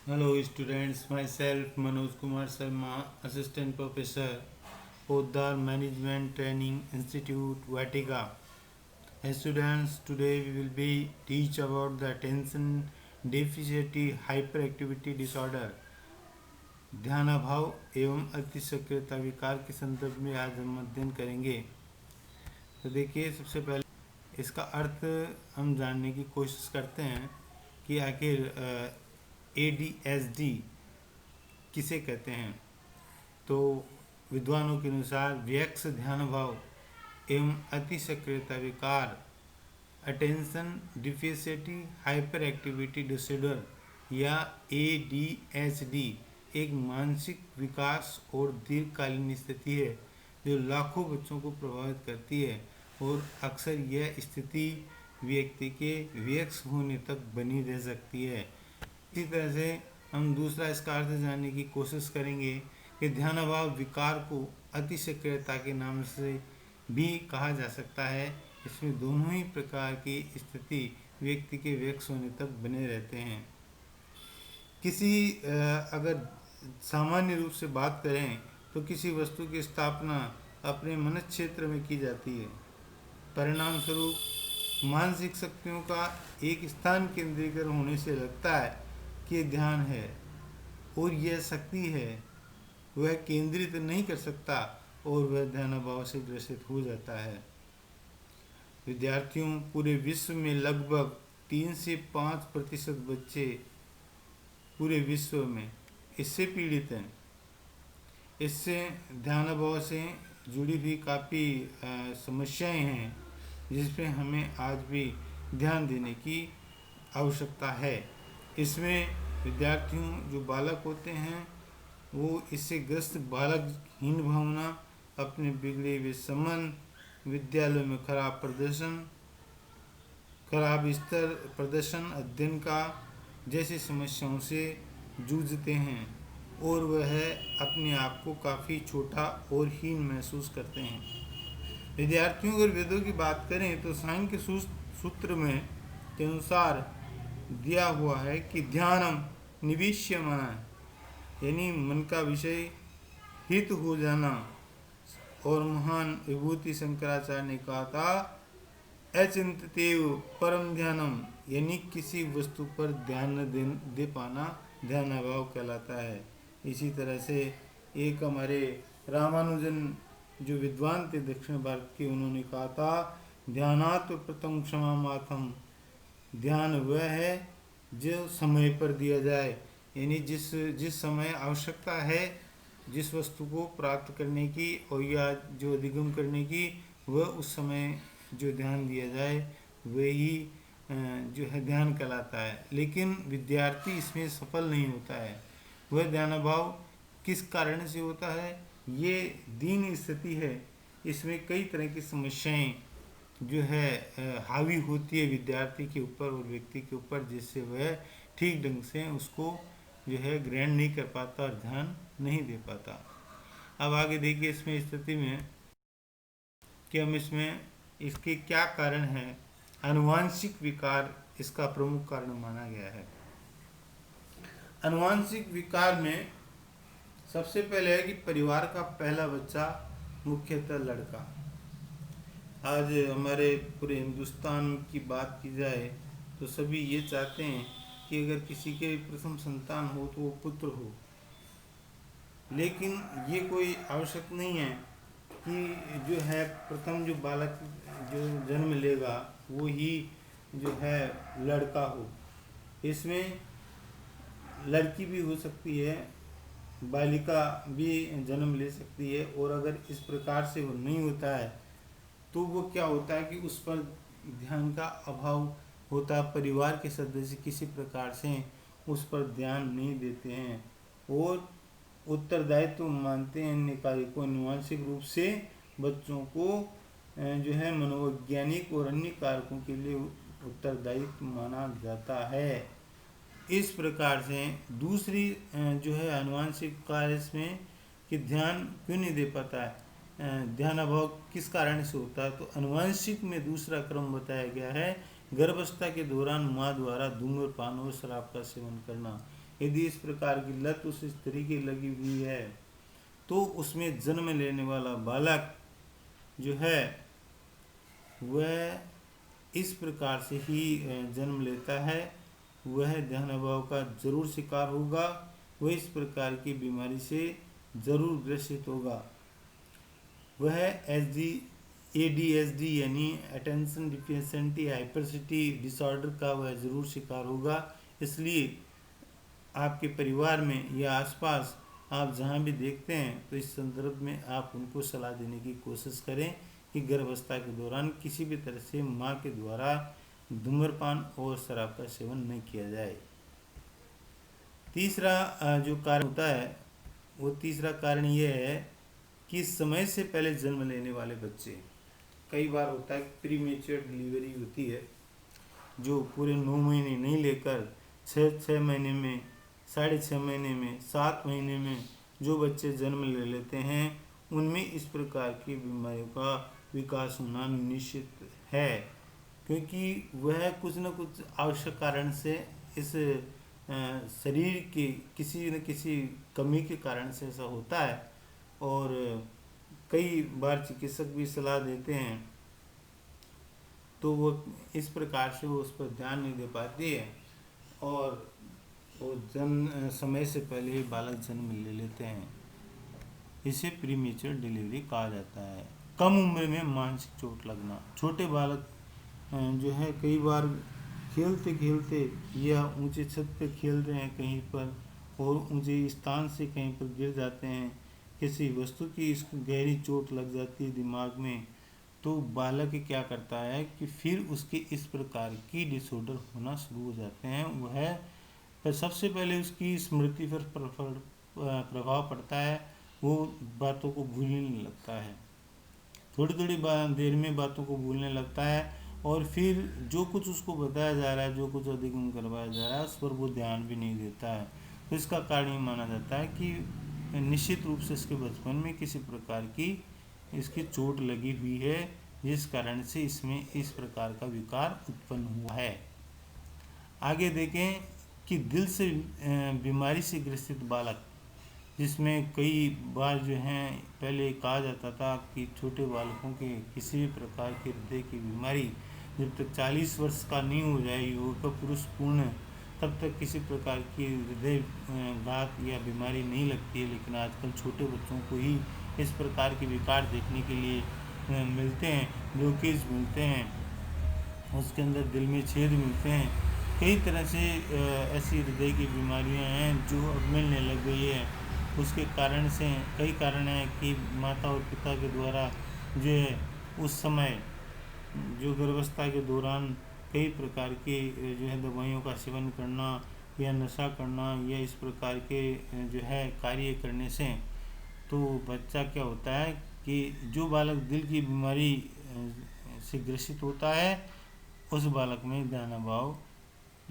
Hello students, myself Manoj Kumar Sharma, Assistant Professor, Poddar Management Training Institute, Vatica. As students, today we will be teach about the attention deficit hyperactivity disorder, ध्यानाभाव एवं अतिसक्रियता विकार के संदर्भ में आज हम अध्ययन करेंगे। तो देखिए, सबसे पहले इसका अर्थ हम जानने की कोशिश करते हैं कि आखिर ADHD किसे कहते हैं। तो विद्वानों के अनुसार व्यक्स ध्यान भाव एवं अति सक्रियता विकार attention deficit hyper activity disorder या ADHD एक मानसिक विकास और दीर्घकालीन स्थिति है जो लाखों बच्चों को प्रभावित करती है और अक्सर यह स्थिति व्यक्ति के व्यक्स होने तक बनी रह सकती है। इसी तरह से हम दूसरा इसका अर्थ जानने की कोशिश करेंगे कि ध्यानाभाव विकार को अति सक्रियता के नाम से भी कहा जा सकता है। इसमें दोनों ही प्रकार की स्थिति व्यक्ति के व्यक्स होने तक बने रहते हैं। अगर सामान्य रूप से बात करें तो किसी वस्तु की स्थापना अपने मन क्षेत्र में की जाती है। परिणाम स्वरूप मानसिक शक्तियों का एक स्थान केंद्रीकरण होने से लगता है कि ध्यान है और यह शक्ति है वह केंद्रित नहीं कर सकता और वह ध्यानाभाव से ग्रसित हो जाता है। विद्यार्थियों पूरे विश्व में लगभग 3 से 5% बच्चे पूरे विश्व में इससे पीड़ित हैं। इससे ध्यानाभाव से जुड़ी हुई काफ़ी समस्याएं हैं जिस पे हमें आज भी ध्यान देने की आवश्यकता है। इसमें विद्यार्थियों जो बालक होते हैं वो इससे ग्रस्त बालकहीन भावना, अपने बिगड़े हुए संबंध, विद्यालय में खराब प्रदर्शन अध्ययन का जैसी समस्याओं से जूझते हैं और वह अपने आप को काफ़ी छोटा और हीन महसूस करते हैं। विद्यार्थियों अगर वेदों की बात करें तो सांख्य सूत्र में के अनुसार दिया हुआ है कि ध्यानम निविष्य मना, यानी मन का विषय हित हो जाना। और महान विभूति शंकराचार्य ने कहा था अचिंत्यतेव परम ध्यानम, यानी किसी वस्तु पर ध्यान न दे पाना ध्यानाभाव कहलाता है। इसी तरह से एक हमारे रामानुजन जो विद्वान थे दक्षिण भारत के, उन्होंने कहा था ध्यानात् प्रथम क्षमा माथम, ध्यान वह है जो समय पर दिया जाए, यानी जिस समय आवश्यकता है जिस वस्तु को प्राप्त करने की और या जो अधिगम करने की, वह उस समय जो ध्यान दिया जाए वही जो है ध्यान कहलाता है। लेकिन विद्यार्थी इसमें सफल नहीं होता है। वह ध्यानाभाव किस कारण से होता है? ये दीन स्थिति है। इसमें कई तरह की समस्याएं जो है हावी होती है विद्यार्थी के ऊपर और व्यक्ति के ऊपर, जिससे वह ठीक ढंग से उसको जो है ग्रहण नहीं कर पाता और ध्यान नहीं दे पाता। अब आगे देखिए इसमें स्थिति में कि हम इसमें इसके क्या कारण हैं। आनुवांशिक विकार इसका प्रमुख कारण माना गया है। आनुवांशिक विकार में सबसे पहले है कि परिवार का पहला बच्चा मुख्यतः लड़का। आज हमारे पूरे हिंदुस्तान की बात की जाए तो सभी ये चाहते हैं कि अगर किसी के प्रथम संतान हो तो वो पुत्र हो, लेकिन ये कोई आवश्यक नहीं है कि जो है प्रथम जो बालक जो जन्म लेगा वो ही जो है लड़का हो। इसमें लड़की भी हो सकती है, बालिका भी जन्म ले सकती है। और अगर इस प्रकार से वो नहीं होता है तो वो क्या होता है कि उस पर ध्यान का अभाव होता है। परिवार के सदस्य किसी प्रकार से उस पर ध्यान नहीं देते हैं और उत्तरदायित्व मानते हैं अन्य कार्य को। आनुवांशिक रूप से बच्चों को जो है मनोवैज्ञानिक और अन्य कारकों के लिए उत्तरदायित्व माना जाता है। इस प्रकार से दूसरी जो है आनुवांशिक कार्य में कि ध्यान क्यों नहीं दे पाता है, ध्यान अभाव किस कारण से होता है, तो आनुवांशिक में दूसरा क्रम बताया गया है गर्भावस्था के दौरान माँ द्वारा धूम्रपान और शराब का सेवन करना। यदि इस प्रकार की लत उस स्त्री की लगी हुई है तो उसमें जन्म लेने वाला बालक जो है वह इस प्रकार से ही जन्म लेता है, वह ध्यान अभाव का जरूर शिकार होगा, वह इस प्रकार की बीमारी से जरूर ग्रसित होगा। वह ADHD यानी अटेंशन डिफिशिएंसी हाइपरसिटी डिसऑर्डर का वह जरूर शिकार होगा। इसलिए आपके परिवार में या आसपास आप जहाँ भी देखते हैं तो इस संदर्भ में आप उनको सलाह देने की कोशिश करें कि गर्भावस्था के दौरान किसी भी तरह से माँ के द्वारा धूम्रपान और शराब का सेवन नहीं किया जाए। तीसरा जो कारण होता है वो तीसरा कारण ये है कि समय से पहले जन्म लेने वाले बच्चे, कई बार होता है प्रीमेच्योर डिलीवरी होती है जो पूरे 9 महीने नहीं लेकर 6 महीने में, 6.5 महीने में, 7 महीने में जो बच्चे जन्म ले लेते हैं उनमें इस प्रकार की बीमारियों का विकास होना निश्चित है, क्योंकि वह कुछ न कुछ आवश्यक कारण से इस शरीर के किसी न किसी कमी के कारण से ऐसा होता है। और कई बार चिकित्सक भी सलाह देते हैं तो वो इस प्रकार से वो उस पर ध्यान नहीं दे पाती है और वो समय से पहले ही बालक जन्म ले लेते हैं। इसे प्रीमेच्योर डिलीवरी कहा जाता है। कम उम्र में मानसिक चोट लगना, छोटे बालक जो है कई बार खेलते खेलते या ऊंचे छत पे खेल रहे हैं कहीं पर और ऊंचे स्थान से कहीं पर गिर जाते हैं, किसी वस्तु की इसको गहरी चोट लग जाती है दिमाग में, तो बालक क्या करता है कि फिर उसके इस प्रकार की डिसऑर्डर होना शुरू हो जाते हैं। वह पर सबसे पहले उसकी स्मृति पर प्रभाव पड़ता है, वो बातों को भूलने लगता है, थोड़ी थोड़ी देर में बातों को भूलने लगता है और फिर जो कुछ उसको बताया जा रहा है, जो कुछ अधिगम करवाया जा रहा है उस पर वो ध्यान भी नहीं देता है। तो इसका कारण ये माना जाता है कि निश्चित रूप से इसके बचपन में किसी प्रकार की इसकी चोट लगी हुई है, जिस कारण से इसमें इस प्रकार का विकार उत्पन्न हुआ है। आगे देखें कि दिल से बीमारी से ग्रसित बालक, जिसमें कई बार जो हैं पहले कहा जाता था कि छोटे बालकों के किसी भी प्रकार की हृदय की बीमारी जब तक 40 वर्ष का नहीं हो जाए युवक का पुरुष पूर्ण, तब तक किसी प्रकार की हृदय घात या बीमारी नहीं लगती है। लेकिन आजकल छोटे बच्चों को ही इस प्रकार के विकार देखने के लिए मिलते हैं, ब्लॉकेज मिलते हैं, उसके अंदर दिल में छेद मिलते हैं, कई तरह से ऐसी हृदय की बीमारियां हैं जो अब मिलने लग गई है। उसके कारण से कई कारण हैं कि माता और पिता के द्वारा जो है उस समय जो गर्भावस्था के दौरान कई प्रकार के जो है दवाइयों का सेवन करना या नशा करना या इस प्रकार के जो है कार्य करने से तो बच्चा क्या होता है कि जो बालक दिल की बीमारी से ग्रसित होता है उस बालक में ध्यान अभाव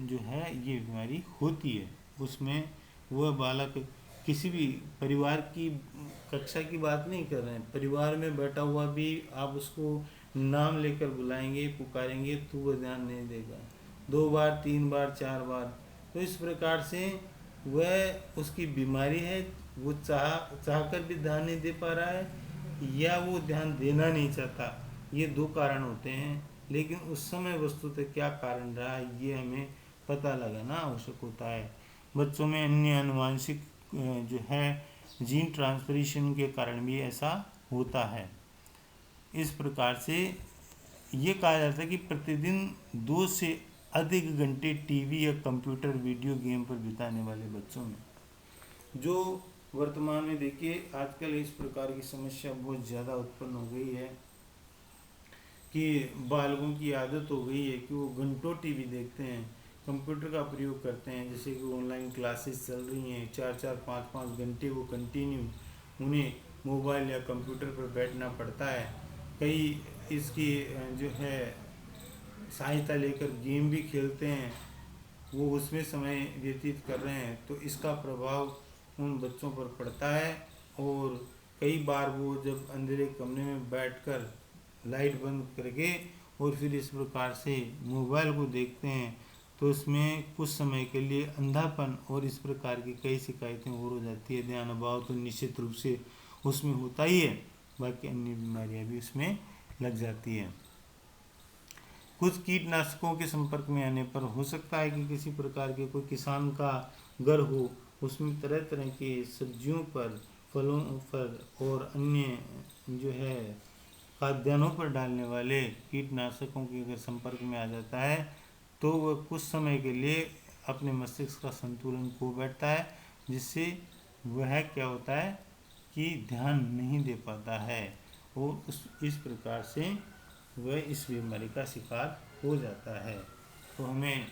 जो है ये बीमारी होती है। उसमें वह बालक किसी भी परिवार की कक्षा की बात नहीं कर रहे हैं, परिवार में बैठा हुआ भी आप उसको नाम लेकर बुलाएंगे पुकारेंगे तो वह ध्यान नहीं देगा, 2 बार 3 बार 4 बार। तो इस प्रकार से वह उसकी बीमारी है, वो चाहकर भी ध्यान नहीं दे पा रहा है या वो ध्यान देना नहीं चाहता। ये 2 कारण होते हैं, लेकिन उस समय वस्तुतः क्या कारण रहा ये हमें पता लगाना आवश्यक होता है। बच्चों में अन्य आनुवांशिक जो है जीन ट्रांसफरेशन के कारण भी ऐसा होता है। इस प्रकार से ये कहा जाता है कि प्रतिदिन 2 से अधिक घंटे टीवी या कंप्यूटर वीडियो गेम पर बिताने वाले बच्चों में जो वर्तमान में देखिए आजकल इस प्रकार की समस्या बहुत ज़्यादा उत्पन्न हो गई है कि बालकों की आदत हो गई है कि वो घंटों टीवी देखते हैं, कंप्यूटर का प्रयोग करते हैं, जैसे कि ऑनलाइन क्लासेस चल रही हैं 4-4 5-5 घंटे वो कंटिन्यू उन्हें मोबाइल या कंप्यूटर पर बैठना पड़ता है। कई इसकी जो है सहायता लेकर गेम भी खेलते हैं, वो उसमें समय व्यतीत कर रहे हैं, तो इसका प्रभाव उन बच्चों पर पड़ता है। और कई बार वो जब अंधेरे कमरे में बैठकर लाइट बंद करके और फिर इस प्रकार से मोबाइल को देखते हैं तो इसमें कुछ समय के लिए अंधापन और इस प्रकार की कई शिकायतें और हो जाती है। ध्यान अभाव तो निश्चित रूप से उसमें होता ही है, बाकी अन्य बीमारियां भी उसमें लग जाती है। कुछ कीटनाशकों के संपर्क में आने पर हो सकता है कि किसी प्रकार के कोई किसान का घर हो, उसमें तरह तरह के सब्जियों पर, फलों पर और अन्य जो है खाद्यान्नों पर डालने वाले कीटनाशकों के अगर संपर्क में आ जाता है तो वह कुछ समय के लिए अपने मस्तिष्क का संतुलन खो बैठता है, जिससे वह क्या होता है कि ध्यान नहीं दे पाता है और इस प्रकार से वह इस बीमारी का शिकार हो जाता है। तो हमें